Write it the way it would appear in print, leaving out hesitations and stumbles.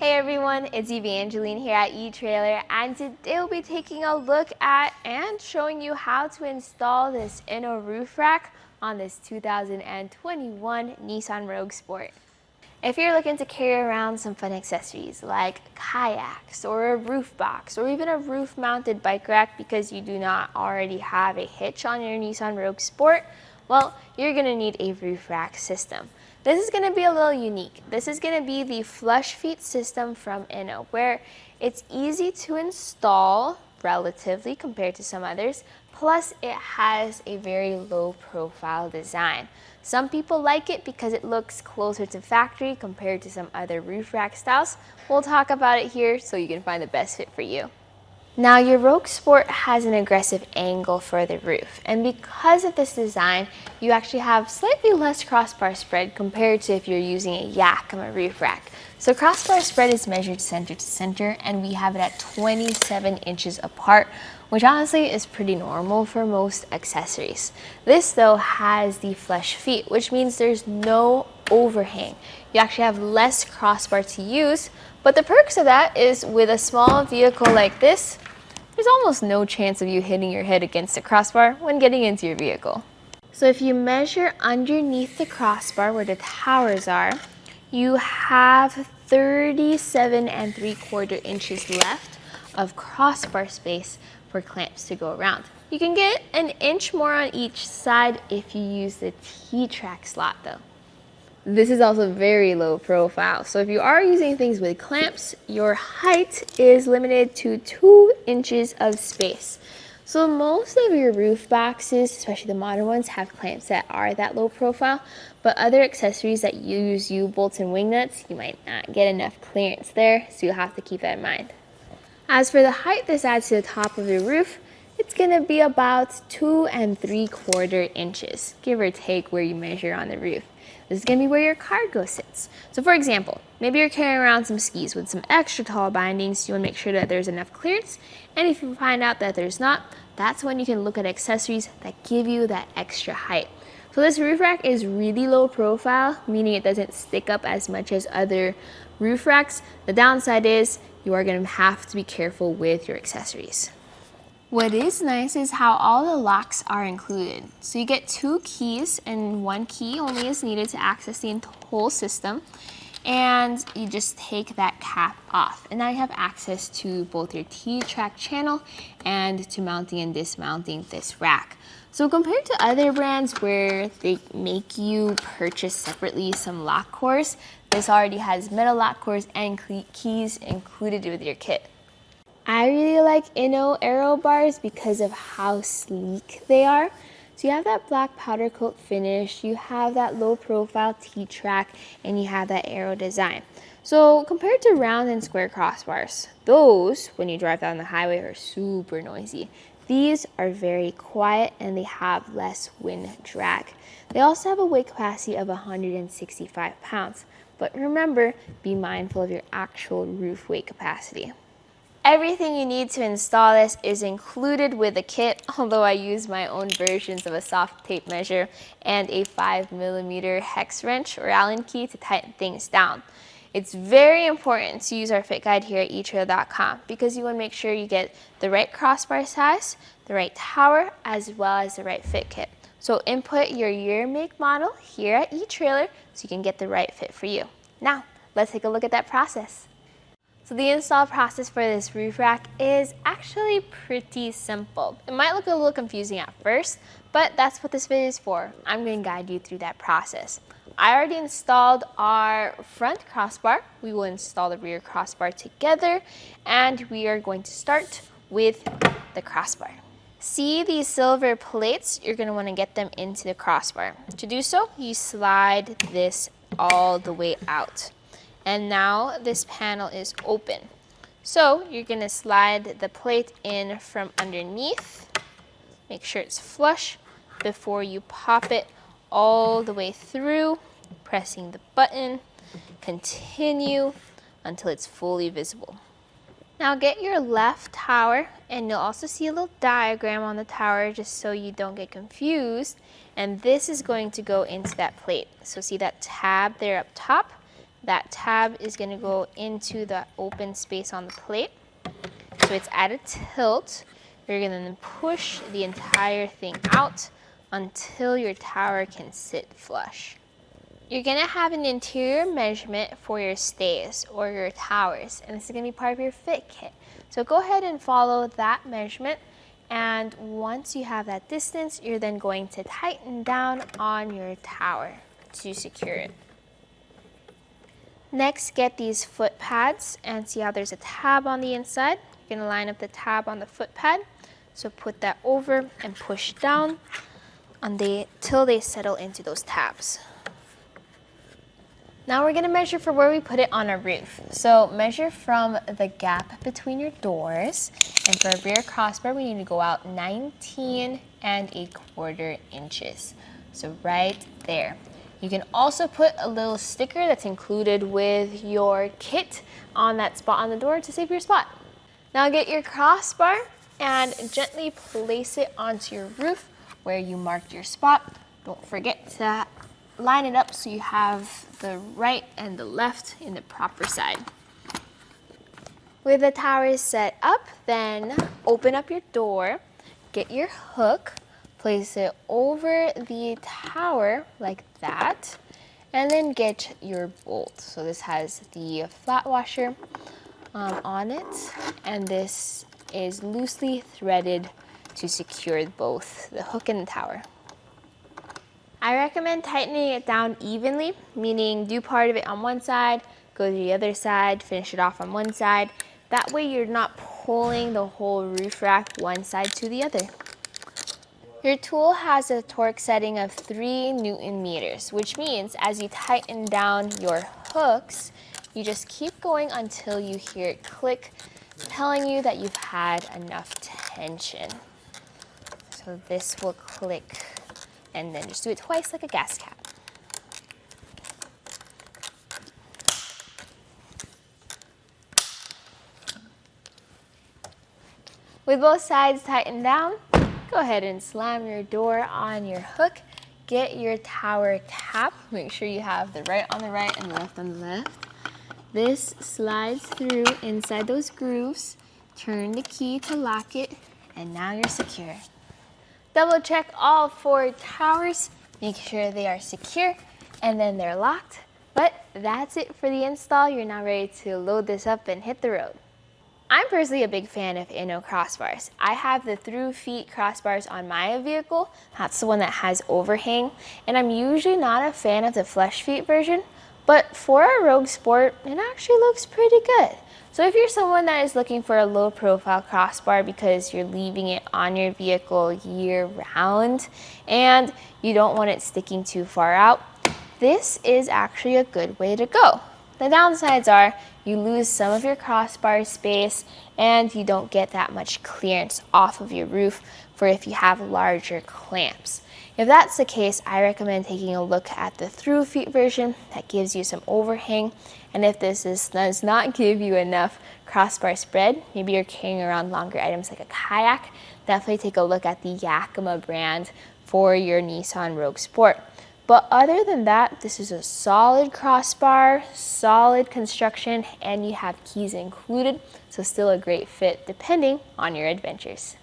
Hey everyone, it's Evangeline here at eTrailer, and today we'll be taking a look at and showing you how to install this Inno Roof Rack on this 2021 Nissan Rogue Sport. If you're looking to carry around some fun accessories like kayaks or a roof box or even a roof mounted bike rack because you do not already have a hitch on your Nissan Rogue Sport, well, you're going to need a roof rack system. This is going to be a little unique. This is going to be the flush feet system from Inno, where it's easy to install relatively compared to some others, plus it has a very low profile design. Some people like it because it looks closer to factory compared to some other roof rack styles. We'll talk about it here so you can find the best fit for you. Now, your Rogue Sport has an aggressive angle for the roof, and because of this design, you actually have slightly less crossbar spread compared to if you're using a Yakima roof rack. So crossbar spread is measured center to center, and we have it at 27 inches apart, which honestly is pretty normal for most accessories. This though has the flush feet, which means there's no overhang. You actually have less crossbar to use, but the perks of that is with a small vehicle like this, there's almost no chance of you hitting your head against the crossbar when getting into your vehicle. So if you measure underneath the crossbar where the towers are, you have 37 3/4 inches left of crossbar space for clamps to go around. You can get an inch more on each side if you use the T-track slot though. This is also very low profile, so if you are using things with clamps, your height is limited to 2 inches of space. So most of your roof boxes, especially the modern ones, have clamps that are that low profile, but other accessories that use U-bolts and wing nuts, you might not get enough clearance there, so you'll have to keep that in mind. As for the height this adds to the top of your roof, it's going to be about 2 3/4 inches, give or take where you measure on the roof. This is going to be where your cargo sits. So for example, maybe you're carrying around some skis with some extra tall bindings. You want to make sure that there's enough clearance. And if you find out that there's not, that's when you can look at accessories that give you that extra height. So this roof rack is really low profile, meaning it doesn't stick up as much as other roof racks. The downside is you are going to have to be careful with your accessories. What is nice is how all the locks are included. So you get 2 keys, and 1 key only is needed to access the whole system. And you just take that cap off. And now you have access to both your T-track channel and to mounting and dismounting this rack. So compared to other brands where they make you purchase separately some lock cores, this already has metal lock cores and keys included with your kit. I really like Inno Aero bars because of how sleek they are. So you have that black powder coat finish, you have that low profile T-track, and you have that Aero design. So compared to round and square crossbars, those, when you drive down the highway, are super noisy. These are very quiet and they have less wind drag. They also have a weight capacity of 165 pounds. But remember, be mindful of your actual roof weight capacity. Everything you need to install this is included with the kit, although I use my own versions of a soft tape measure and a 5mm hex wrench or Allen key to tighten things down. It's very important to use our fit guide here at etrailer.com because you want to make sure you get the right crossbar size, the right tower, as well as the right fit kit. So input your year, make, model here at eTrailer so you can get the right fit for you. Now, let's take a look at that process. So the install process for this roof rack is actually pretty simple. It might look a little confusing at first, but that's what this video is for. I'm going to guide you through that process. I already installed our front crossbar. We will install the rear crossbar together, and we are going to start with the crossbar. See these silver plates? You're going to want to get them into the crossbar. To do so, you slide this all the way out. And now this panel is open. So you're going to slide the plate in from underneath. Make sure it's flush before you pop it all the way through, pressing the button. Continue until it's fully visible. Now get your left tower, and you'll also see a little diagram on the tower just so you don't get confused. And this is going to go into that plate. So see that tab there up top? that tab is going to go into the open space on the plate. So it's at a tilt. You're going to then push the entire thing out until your tower can sit flush. You're going to have an interior measurement for your stays or your towers, and this is going to be part of your fit kit. So go ahead and follow that measurement, and once you have that distance, you're then going to tighten down on your tower to secure it. Next, get these foot pads and see how there's a tab on the inside. You're going to line up the tab on the foot pad. So put that over and push down till they settle into those tabs. Now we're going to measure for where we put it on our roof. So measure from the gap between your doors, and for a rear crossbar we need to go out 19¼ inches. So right there. You can also put a little sticker that's included with your kit on that spot on the door to save your spot. Now get your crossbar and gently place it onto your roof where you marked your spot. Don't forget to line it up so you have the right and the left in the proper side. With the towers set up, then open up your door, get your hook, place it over the tower like that, and then get your bolt. So this has the flat washer on it, and this is loosely threaded to secure both the hook and the tower. I recommend tightening it down evenly, meaning do part of it on one side, go to the other side, finish it off on one side. That way you're not pulling the whole roof rack one side to the other. Your tool has a torque setting of 3 Newton meters, which means as you tighten down your hooks, you just keep going until you hear it click, telling you that you've had enough tension. So this will click, and then just do it twice like a gas cap. With both sides tightened down, go ahead and slam your door on your hook. Get your tower cap. Make sure you have the right on the right and the left on the left. This slides through inside those grooves. Turn the key to lock it, and now you're secure. Double check all 4 towers. Make sure they are secure, and then they're locked. But that's it for the install. You're now ready to load this up and hit the road. I'm personally a big fan of Inno crossbars. I have the through feet crossbars on my vehicle. That's the one that has overhang. And I'm usually not a fan of the flush feet version, but for a Rogue Sport, it actually looks pretty good. So if you're someone that is looking for a low profile crossbar because you're leaving it on your vehicle year round and you don't want it sticking too far out, this is actually a good way to go. The downsides are you lose some of your crossbar space and you don't get that much clearance off of your roof for if you have larger clamps. If that's the case, I recommend taking a look at the through feet version that gives you some overhang. And if does not give you enough crossbar spread, maybe you're carrying around longer items like a kayak, definitely take a look at the Yakima brand for your Nissan Rogue Sport. But other than that, this is a solid crossbar, solid construction, and you have keys included, so still a great fit depending on your adventures.